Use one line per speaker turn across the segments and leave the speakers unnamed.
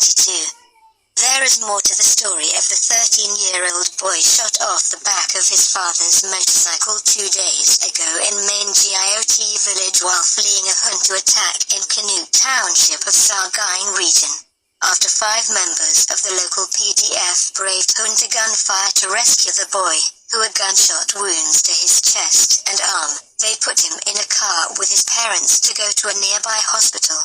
2022. There is more to the story of the 13-year-old boy shot off the back of his father's motorcycle 2 days ago in Maine Giot village while fleeing a Junta attack in Canute Township of Sargaying region. After 5 members of the local PDF braved Junta gunfire to rescue the boy, who had gunshot wounds to his chest and arm, they put him in a car with his parents to go to a nearby hospital.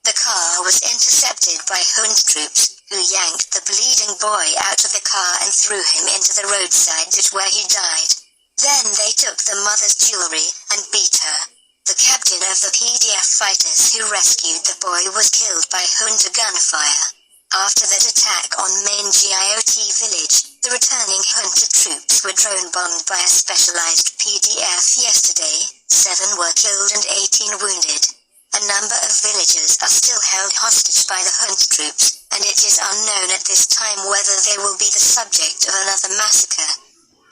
The car was intercepted by Junta troops, who yanked the bleeding boy out of the car and threw him into the roadside ditch where he died. Then they took the mother's jewelry and beat her. The captain of the PDF fighters who rescued the boy was killed by Junta gunfire. After that attack on Maine Giot village, the returning Junta troops were drone bombed by a specialized PDF yesterday. 7 were killed and 18 wounded. A number of villagers are still held hostage by the Junta troops, and it is unknown at this time whether they will be the subject of another massacre.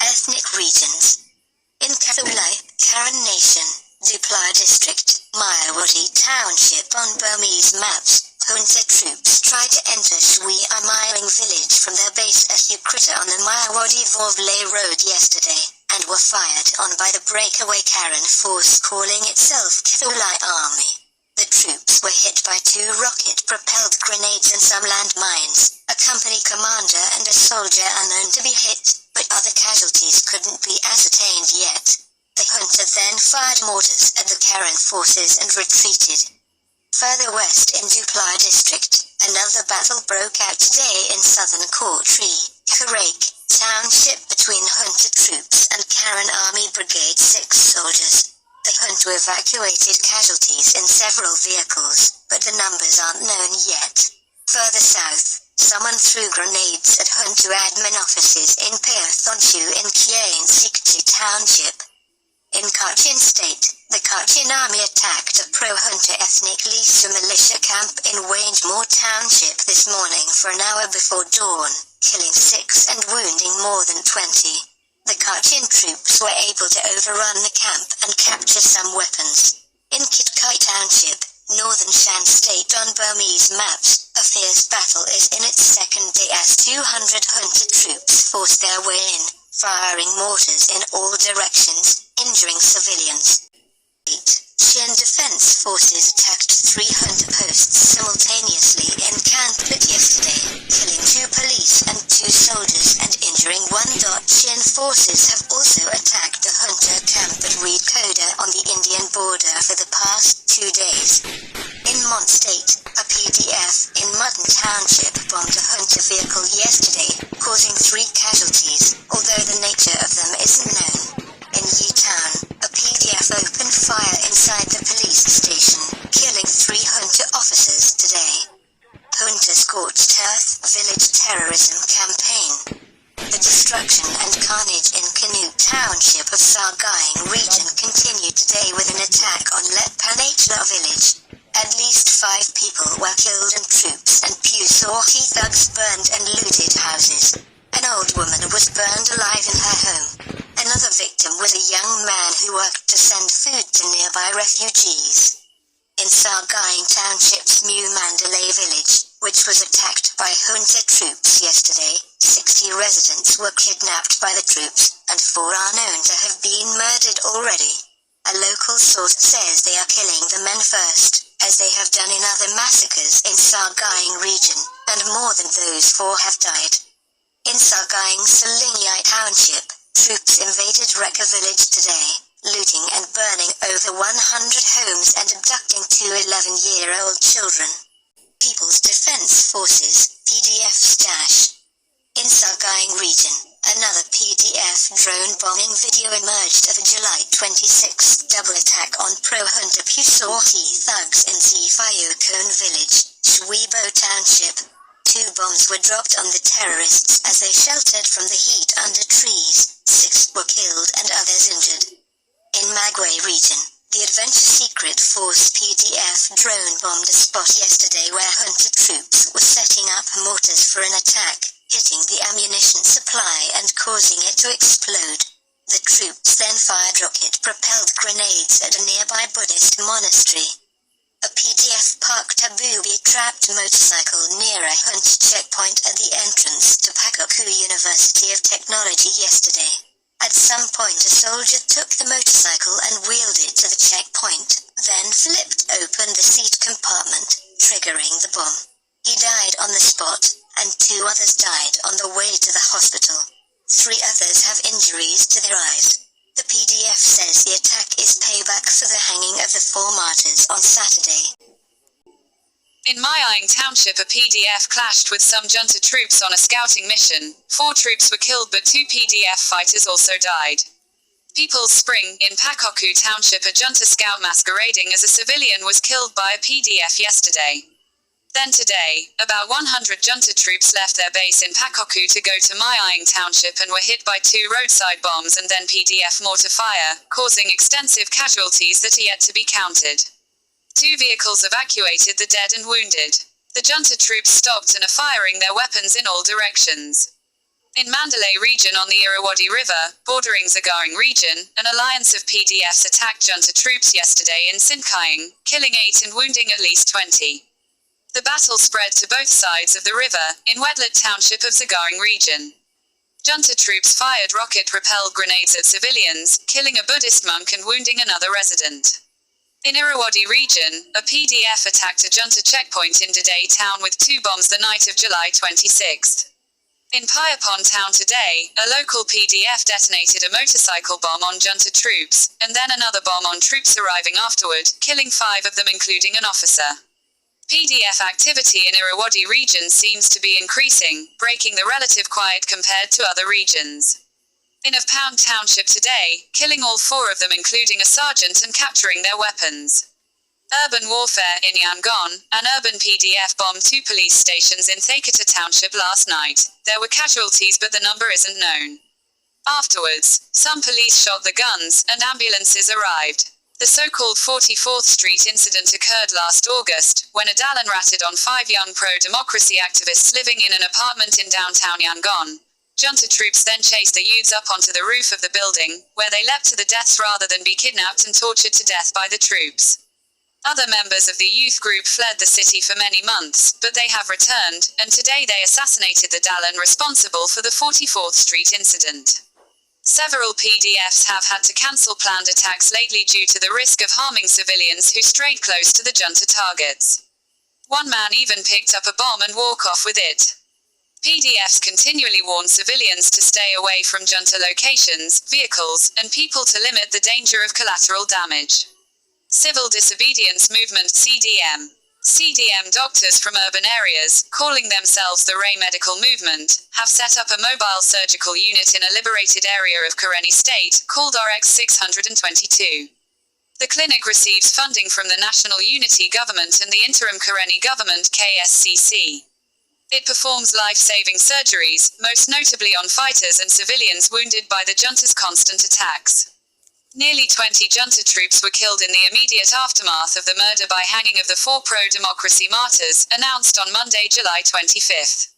Ethnic regions. In Kathulai, Karen Nation, Dupla District, Mayawadi Township on Burmese maps, Junta troops tried to enter Shui Amiling village from their base at Ukrita on the Mayawadi Vorvle road yesterday, and were fired on by the breakaway Karen force calling itself Kathulai Army. The troops were hit by 2 rocket-propelled grenades and some landmines. A company commander and a soldier are known to be hit, but other casualties couldn't be ascertained yet. The Junta then fired mortars at the Karen forces and retreated. Further west in Dupla District, another battle broke out today in southern Kortree, Karake Township between Junta troops and Karen Army Brigade 6 soldiers. The Junta evacuated casualties in several vehicles, but the numbers aren't known yet. Further south, someone threw grenades at Junta admin offices in Pearthonshu in Kyain Sikchi Township. In Kachin State, the Kachin Army attacked a pro-Junta ethnic Lisu militia camp in Wangemore Township this morning for an hour before dawn, killing 6 and wounding more than 20. The Kachin troops were able to overrun the camp and capture some weapons. In Kitkai Township, northern Shan State on Burmese maps, a fierce battle is in its second day as 200 Junta troops force their way in, firing mortars in all directions, injuring civilians. 8. Shin Defense Forces attacked 3 Junta posts simultaneously in Kanplit yesterday, killing 2 police and 2 soldiers and injuring 1. Shin forces have also attacked the Junta camp at Reed Koda on the Indian border for the past 2 days. In Mont State, a PDF in Mutton Township bombed a Junta vehicle yesterday, causing 3 casualties, although the nature of them isn't known. In Yi Town, a PDF opened fire inside the police station, killing 3 Junta officers today. Junta Scorched Earth Village Terrorism Campaign. The destruction and carnage in Canute Township of Sargaying region continued today with an attack on Letpanachla village. At least 5 people were killed and troops and Pusorhi thugs burned and looted houses. An old woman was burned alive in her home. Another victim was a young man who worked to send food to nearby refugees. In Sargaying Township's Mu Mandalay village, which was attacked by Junta troops yesterday, 60 residents were kidnapped by the troops, and 4 are known to have been murdered already. A local source says they are killing the men first, as they have done in other massacres in Sargaying region, and more than those 4 have died. In Sargaying Salingyai Township, troops invaded Reka village today, looting and burning over 100 homes and abducting 2 11-year-old children. People's Defense Forces, PDF stash. In Sargaying region, another PDF drone bombing video emerged of a July 26 double attack on pro-Junta Pusorhi thugs in Zifayukon village, Shwibo Township. 2 bombs were dropped on the terrorists as they sheltered from the heat under trees. 6 were killed and others injured. In Magway region, the Adventure Secret Force PDF drone bombed a spot yesterday where Junta troops were setting up mortars for an attack, hitting the ammunition supply and causing it to explode. The troops then fired rocket-propelled grenades at a nearby Buddhist monastery. A A PDF parked a booby-trapped motorcycle near a hunt checkpoint at the entrance to Pakoku University of Technology yesterday. At some point a soldier took the motorcycle and wheeled it to the checkpoint, then flipped open the seat compartment, triggering the bomb. He died on the spot, and 2 others died on the way to the hospital. 3 others have injuries to their eyes. The PDF says the attack is payback for the hanging of the 4 martyrs on Saturday.
In Myang Township, a PDF clashed with some junta troops on a scouting mission. 4 troops were killed but 2 PDF fighters also died. People's Spring, in Pakoku Township, a junta scout masquerading as a civilian was killed by a PDF yesterday. Then today, about 100 junta troops left their base in Pakoku to go to Myang Township and were hit by 2 roadside bombs and then PDF mortar fire, causing extensive casualties that are yet to be counted. 2 vehicles evacuated the dead and wounded. The junta troops stopped and are firing their weapons in all directions. In Mandalay region on the Irrawaddy River, bordering Zagaring region, an alliance of PDFs attacked junta troops yesterday in Sinkying, killing 8 and wounding at least 20. The battle spread to both sides of the river, in Wedlet Township of Zagaring region. Junta troops fired rocket-propelled grenades at civilians, killing a Buddhist monk and wounding another resident. In Irrawaddy region, a PDF attacked a junta checkpoint in Daday town with 2 bombs the night of July 26. In Payapon town today, a local PDF detonated a motorcycle bomb on junta troops, and then another bomb on troops arriving afterward, killing 5 of them including an officer. PDF activity in Irrawaddy region seems to be increasing, breaking the relative quiet compared to other regions. In of Pound Township today, killing all 4 of them including a sergeant and capturing their weapons. Urban warfare in Yangon, an urban PDF bombed 2 police stations in Thakata Township last night. There were casualties but the number isn't known. Afterwards, some police shot the guns, and ambulances arrived. The so-called 44th Street incident occurred last August, when a Dalan ratted on 5 young pro-democracy activists living in an apartment in downtown Yangon. Junta troops then chased the youths up onto the roof of the building, where they leapt to the deaths rather than be kidnapped and tortured to death by the troops. Other members of the youth group fled the city for many months, but they have returned, and today they assassinated the Dalan responsible for the 44th Street incident. Several PDFs have had to cancel planned attacks lately due to the risk of harming civilians who strayed close to the junta targets. One man even picked up a bomb and walked off with it. PDFs continually warn civilians to stay away from junta locations, vehicles, and people to limit the danger of collateral damage. Civil Disobedience Movement (CDM). CDM doctors from urban areas, calling themselves the Ray Medical Movement, have set up a mobile surgical unit in a liberated area of Karenni State, called RX 622. The clinic receives funding from the National Unity Government and the Interim Karenni Government (KSCC). It performs life-saving surgeries, most notably on fighters and civilians wounded by the junta's constant attacks. Nearly 20 junta troops were killed in the immediate aftermath of the murder by hanging of the 4 pro-democracy martyrs, announced on Monday, July 25.